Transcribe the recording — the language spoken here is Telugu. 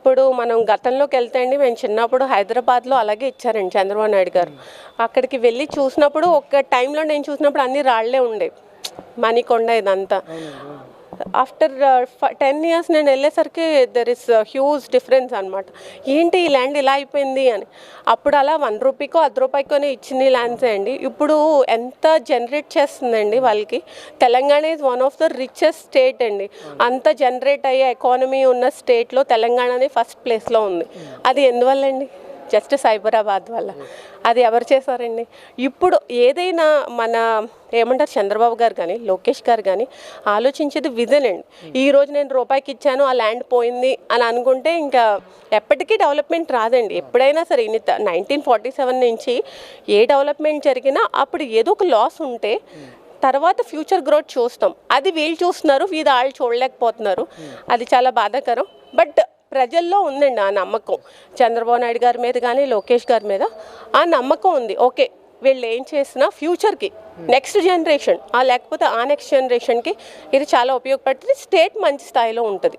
ఇప్పుడు మనం గతంలోకి వెళ్తే అండి, మేము చిన్నప్పుడు హైదరాబాద్లో అలాగే ఇచ్చారండి చంద్రబాబు నాయుడు గారు. అక్కడికి వెళ్ళి చూసినప్పుడు ఒక టైంలో నేను చూసినప్పుడు అన్ని రాళ్లే ఉండేవి, మణికొండ ఇదంతా. ఆఫ్టర్ 10 years నేను వెళ్ళేసరికి దెర్ ఇస్ హ్యూజ్ డిఫరెన్స్ అనమాట. ఏంటి ఈ ల్యాండ్ ఇలా అయిపోయింది అని. అప్పుడు అలా 1 రూపీకో 10 రూపాయకోనే ఇచ్చిన ల్యాండ్సే అండి. ఇప్పుడు ఎంత జనరేట్ చేస్తుందండి వాళ్ళకి. Telangana is one of the richest state అండి. అంత జనరేట్ అయ్యే ఎకానమీ ఉన్న స్టేట్లో తెలంగాణనే ఫస్ట్ ప్లేస్లో ఉంది. అది ఎందువల్ల అండి? జస్ట్ సైబరాబాద్ వల్ల. అది ఎవరు చేశారండి? ఇప్పుడు ఏదైనా మన ఏమంటారు చంద్రబాబు గారు కానీ లోకేష్ గారు కానీ ఆలోచించేది విజన్ అండి. ఈరోజు నేను రూపాయికి ఇచ్చాను, ఆ ల్యాండ్ పోయింది అని అనుకుంటే ఇంకా ఎప్పటికీ డెవలప్మెంట్ రాదండి. ఎప్పుడైనా సరే 1947 నుంచి ఏ డెవలప్మెంట్ జరిగినా అప్పుడు ఏదో ఒక లాస్ ఉంటే తర్వాత ఫ్యూచర్ గ్రోత్ చూస్తాం. అది వీళ్ళు చూస్తున్నారు, వాళ్ళు చూడలేకపోతున్నారు. అది చాలా బాధాకరం. బట్ ప్రజల్లో ఉందండి ఆ నమ్మకం, చంద్రబాబు నాయుడు గారి మీద కానీ లోకేష్ గారి మీద ఆ నమ్మకం ఉంది. ఓకే, వీళ్ళు ఏం చేసినా ఫ్యూచర్కి నెక్స్ట్ జనరేషన్ లేకపోతే ఆ నెక్స్ట్ జనరేషన్కి ఇది చాలా ఉపయోగపడుతుంది. స్టేట్ మంచి స్థాయిలో ఉంటుంది.